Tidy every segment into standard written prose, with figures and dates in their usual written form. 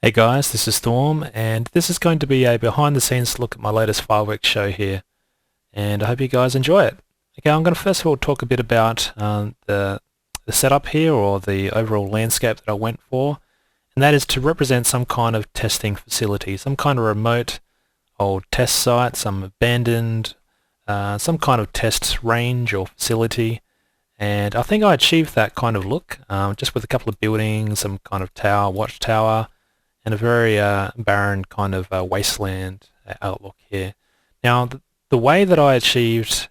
Hey guys, this is Storm, and this is going to be a behind the scenes look at my latest fireworks show here, and I hope you guys enjoy it. Okay, I'm going to first of all talk a bit about the setup here, or the overall landscape that I went for, and that is to represent some kind of testing facility, some kind of remote old test site, some abandoned, some kind of test range or facility. And I think I achieved that kind of look, just with a couple of buildings, some kind of tower, watchtower, and a very barren kind of wasteland outlook here. Now, the way that I achieved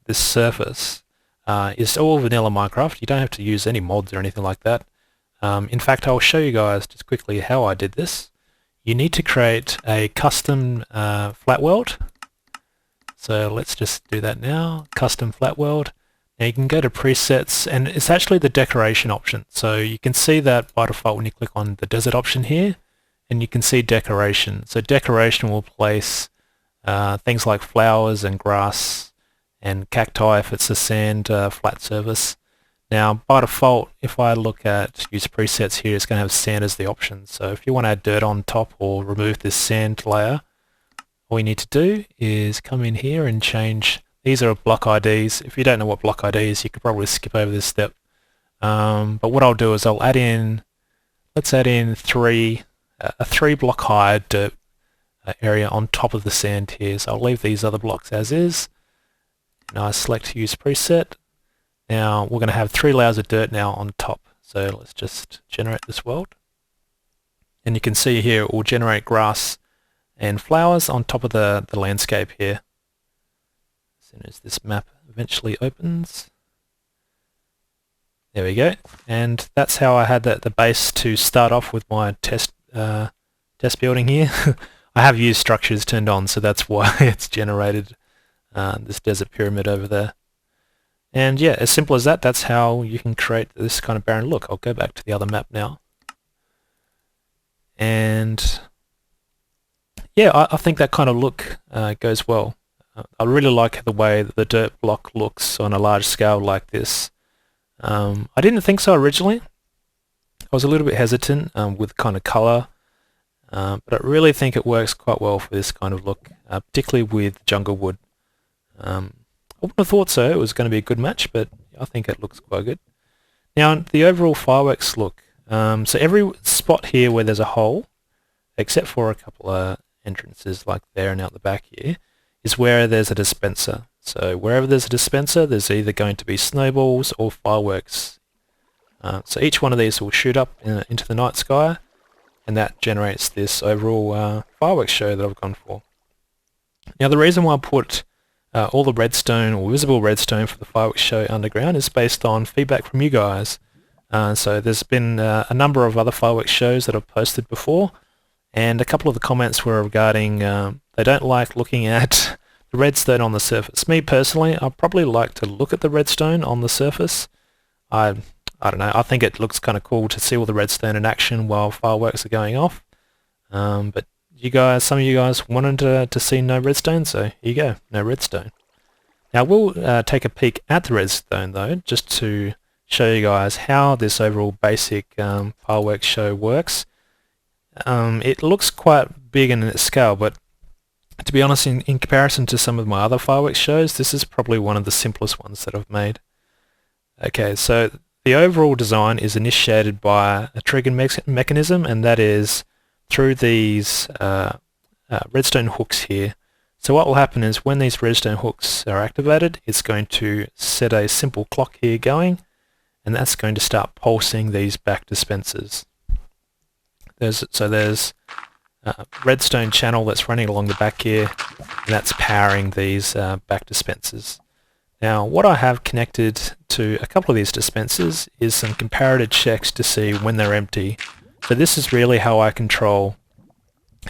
this surface is all vanilla Minecraft. You don't have to use any mods or anything like that. In fact, I'll show you guys just quickly how I did this. You need to create a custom flat world. So let's just do that now. Custom flat world. Now you can go to presets, and it's actually the decoration option. So you can see that by default when you click on the desert option here, and you can see decoration. So decoration will place things like flowers and grass and cacti if it's a sand flat surface. Now by default, if I look at use presets here, it's going to have sand as the option. So if you want to add dirt on top or remove this sand layer, all you need to do is come in here and change. These are block IDs. If you don't know what block ID is, you could probably skip over this step. But what I'll do is I'll add in, let's add in a 3 block high dirt area on top of the sand here. So I'll leave these other blocks as is. And I select use preset. Now we're going to have 3 layers of dirt now on top. So let's just generate this world. And you can see here it will generate grass and flowers on top of the landscape here. As soon as this map eventually opens. There we go. And that's how I had the base to start off with my test building here. I have used structures turned on, so that's why it's generated this desert pyramid over there. And yeah, as simple as that, that's how you can create this kind of barren look. I'll go back to the other map now. And yeah, I think that kind of look goes well. I really like the way that the dirt block looks on a large scale like this. I didn't think so originally. I was a little bit hesitant with kind of colour, but I really think it works quite well for this kind of look, particularly with jungle wood. I wouldn't have thought so. It was going to be a good match, but I think it looks quite good. Now, the overall fireworks look. So every spot here where there's a hole, except for a couple of entrances like there and out the back here, is where there's a dispenser. So wherever there's a dispenser, there's either going to be snowballs or fireworks. So each one of these will shoot up into the night sky, and that generates this overall fireworks show that I've gone for. Now the reason why I put all the redstone or visible redstone for the fireworks show underground is based on feedback from you guys. So there's been a number of other fireworks shows that I've posted before, and a couple of the comments were regarding they don't like looking at the redstone on the surface. Me personally, I probably like to look at the redstone on the surface. I don't know, I think it looks kind of cool to see all the redstone in action while fireworks are going off. But you guys, some of you guys wanted to see no redstone, so here you go, no redstone. Now we'll take a peek at the redstone though, just to show you guys how this overall basic fireworks show works. It looks quite big in its scale, but to be honest, in comparison to some of my other fireworks shows, this is probably one of the simplest ones that I've made. Okay, so the overall design is initiated by a trigger mechanism, and that is through these redstone hooks here. So what will happen is when these redstone hooks are activated, it's going to set a simple clock here going, and that's going to start pulsing these back dispensers. There's a redstone channel that's running along the back here, and that's powering these back dispensers. Now what I have connected to a couple of these dispensers is some comparative checks to see when they're empty. So this is really how I control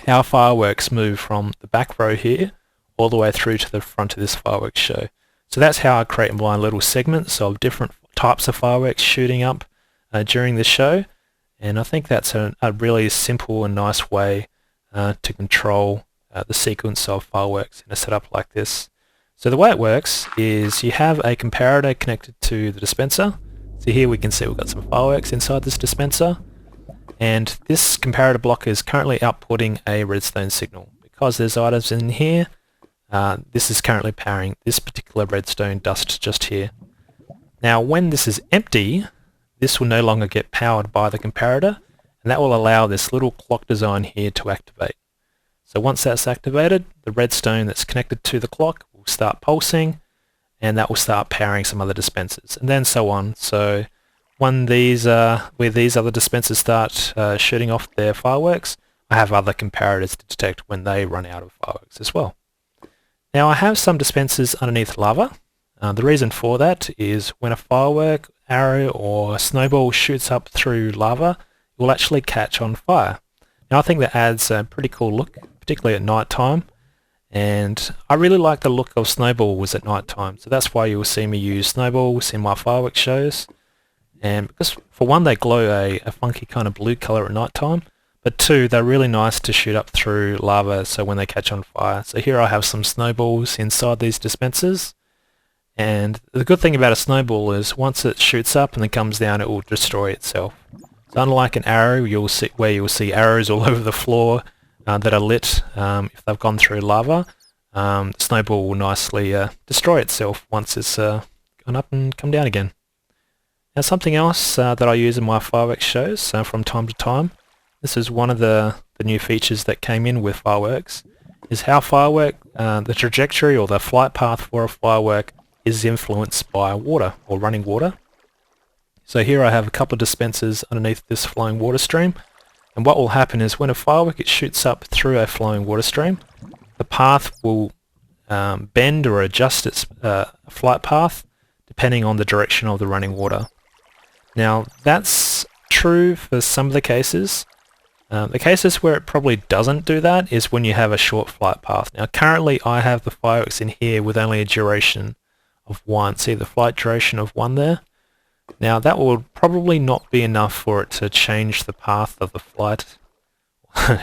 how fireworks move from the back row here all the way through to the front of this fireworks show. So that's how I create my little segments of different types of fireworks shooting up during the show. And I think that's a really simple and nice way to control the sequence of fireworks in a setup like this. So the way it works is you have a comparator connected to the dispenser. So here we can see we've got some fireworks inside this dispenser. and this comparator block is currently outputting a redstone signal. Because there's items in here, this is currently powering this particular redstone dust just here. Now when this is empty, this will no longer get powered by the comparator, and that will allow this little clock design here to activate. So once that's activated, the redstone that's connected to the clock will start pulsing, and that will start powering some other dispensers, and then so on. So when where these other dispensers start shooting off their fireworks, I have other comparators to detect when they run out of fireworks as well. Now I have some dispensers underneath lava. The reason for that is when a firework, arrow or snowball shoots up through lava, it will actually catch on fire. Now I think that adds a pretty cool look, particularly at night time, and I really like the look of snowballs at night time, so that's why you will see me use snowballs in my fireworks shows. And because for one, they glow a funky kind of blue colour at night time, but two, they're really nice to shoot up through lava so when they catch on fire. So here I have some snowballs inside these dispensers, and the good thing about a snowball is once it shoots up and then comes down, it will destroy itself. So unlike an arrow, you'll see arrows all over the floor that are lit if they've gone through lava. The snowball will nicely destroy itself once it's gone up and come down again. Now something else that I use in my fireworks shows from time to time, this is one of the new features that came in with fireworks, is how the trajectory or the flight path for a firework is influenced by water or running water. So here I have a couple of dispensers underneath this flowing water stream, and what will happen is when a firework shoots up through a flowing water stream, the path will bend or adjust its flight path depending on the direction of the running water. Now that's true for some of the cases. The cases where it probably doesn't do that is when you have a short flight path. Now currently I have the fireworks in here with only a duration of 1. See the flight duration of 1 there? Now that will probably not be enough for it to change the path of the flight,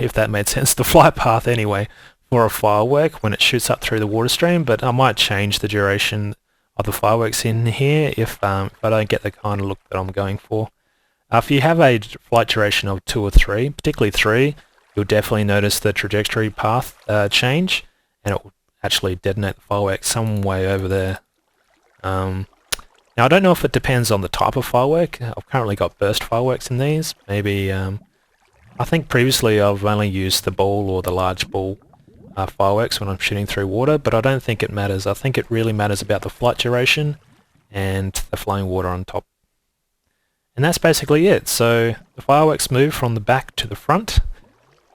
if that made sense, the flight path anyway, for a firework when it shoots up through the water stream, but I might change the duration of the fireworks in here if I don't get the kind of look that I'm going for. If you have a flight duration of 2 or 3, particularly 3, you'll definitely notice the trajectory path change, and it will actually detonate the firework some way over there. Now I don't know if it depends on the type of firework. I've currently got burst fireworks in these. Maybe, I think previously I've only used the ball or the large ball fireworks when I'm shooting through water, but I don't think it matters. I think it really matters about the flight duration and the flowing water on top. And that's basically it. So the fireworks move from the back to the front,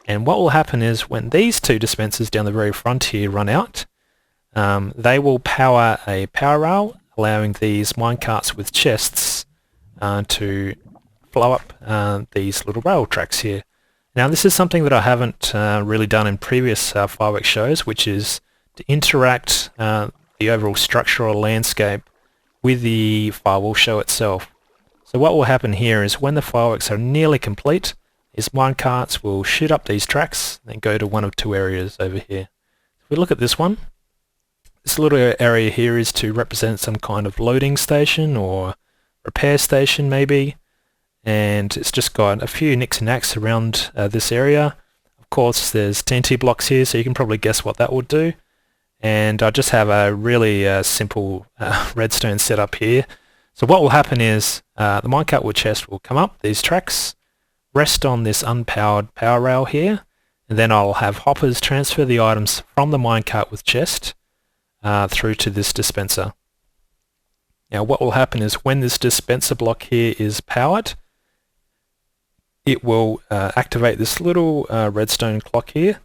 and what will happen is when these two dispensers down the very front here run out, they will power a power rail, allowing these minecarts with chests to flow up these little rail tracks here. Now this is something that I haven't really done in previous fireworks shows, which is to interact the overall structural landscape with the firework show itself. So what will happen here is when the fireworks are nearly complete, these minecarts will shoot up these tracks and go to one of two areas over here. If we look at this one, this little area here is to represent some kind of loading station or repair station maybe, and it's just got a few nicks and knacks around this area. Of course there's TNT blocks here, so you can probably guess what that would do, and I just have a really simple redstone setup here. So what will happen is the minecart with chest will come up these tracks, rest on this unpowered power rail here, and then I'll have hoppers transfer the items from the minecart with chest through to this dispenser. Now what will happen is when this dispenser block here is powered, it will activate this little redstone clock here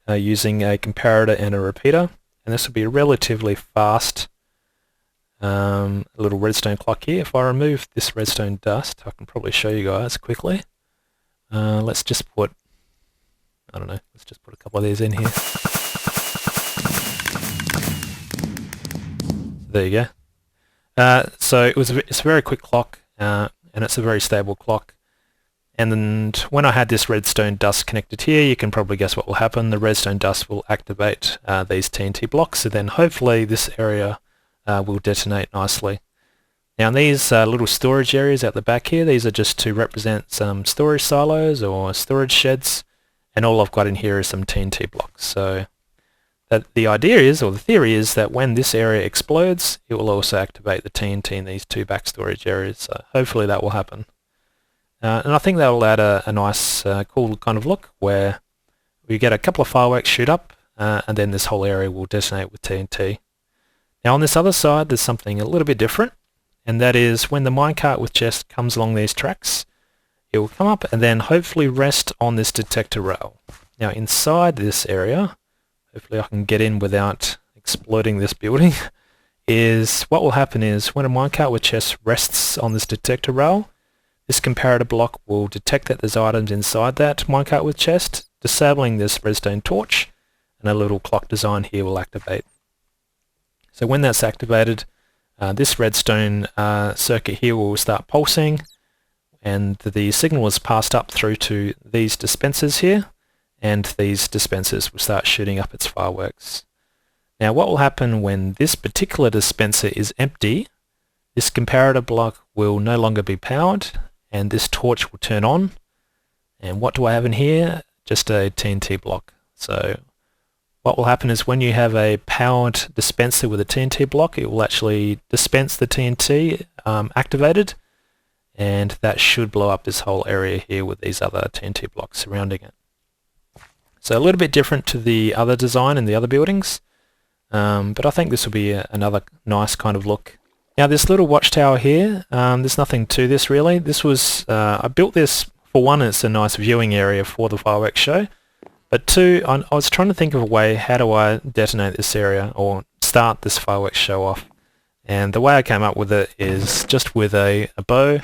using a comparator and a repeater, and this will be a relatively fast little redstone clock here. If I remove this redstone dust, I can probably show you guys quickly. Let's just put, I don't know, let's just put a couple of these in here. There you go. So it's a very quick clock, and it's a very stable clock. And then when I had this redstone dust connected here, you can probably guess what will happen. The redstone dust will activate these TNT blocks, and then hopefully this area will detonate nicely. Now these little storage areas at the back here, these are just to represent some storage silos or storage sheds, and all I've got in here is some TNT blocks. So the idea is, or the theory is, that when this area explodes, it will also activate the TNT in these two back storage areas. So hopefully that will happen. And I think that will add a nice, cool kind of look where we get a couple of fireworks shoot up, and then this whole area will detonate with TNT. Now on this other side, there's something a little bit different, and that is when the minecart with chest comes along these tracks, it will come up and then hopefully rest on this detector rail. Now inside this area, hopefully I can get in without exploding this building, is what will happen is when a minecart with chest rests on this detector rail, this comparator block will detect that there's items inside that minecart with chest, disabling this redstone torch, and a little clock design here will activate. So when that's activated, this redstone circuit here will start pulsing, and the signal is passed up through to these dispensers here, and these dispensers will start shooting up its fireworks. Now what will happen when this particular dispenser is empty, this comparator block will no longer be powered, and this torch will turn on. And what do I have in here? Just a TNT block. So what will happen is when you have a powered dispenser with a TNT block, it will actually dispense the TNT activated, and that should blow up this whole area here with these other TNT blocks surrounding it. So a little bit different to the other design in the other buildings, but I think this will be another nice kind of look. Now this little watchtower here, there's nothing to this really. This was, I built this for one, it's a nice viewing area for the fireworks show, but two, I was trying to think of a way, how do I detonate this area or start this fireworks show off? And the way I came up with it is just with a bow,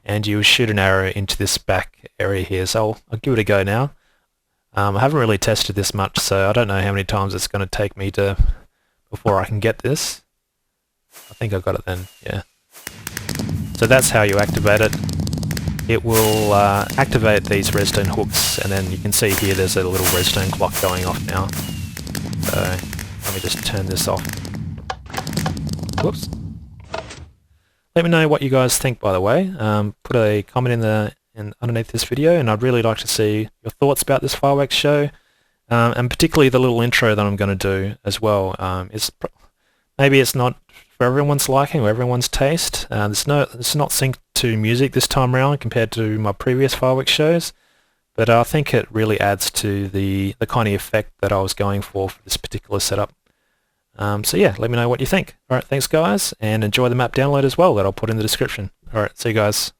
and you shoot an arrow into this back area here. So I'll give it a go now. I haven't really tested this much, so I don't know how many times it's going to take me before I can get this. I think I got it then, yeah. So that's how you activate it. It will activate these redstone hooks, and then you can see here there's a little redstone clock going off now. So let me just turn this off. Whoops. Let me know what you guys think, by the way. Put a comment underneath this video, and I'd really like to see your thoughts about this fireworks show, and particularly the little intro that I'm going to do as well. Maybe it's not for everyone's liking or everyone's taste. It's not synced to music this time around compared to my previous fireworks shows, but I think it really adds to the kind of effect that I was going for this particular setup. So yeah, let me know what you think. Alright, thanks guys, and enjoy the map download as well that I'll put in the description. Alright, see you guys.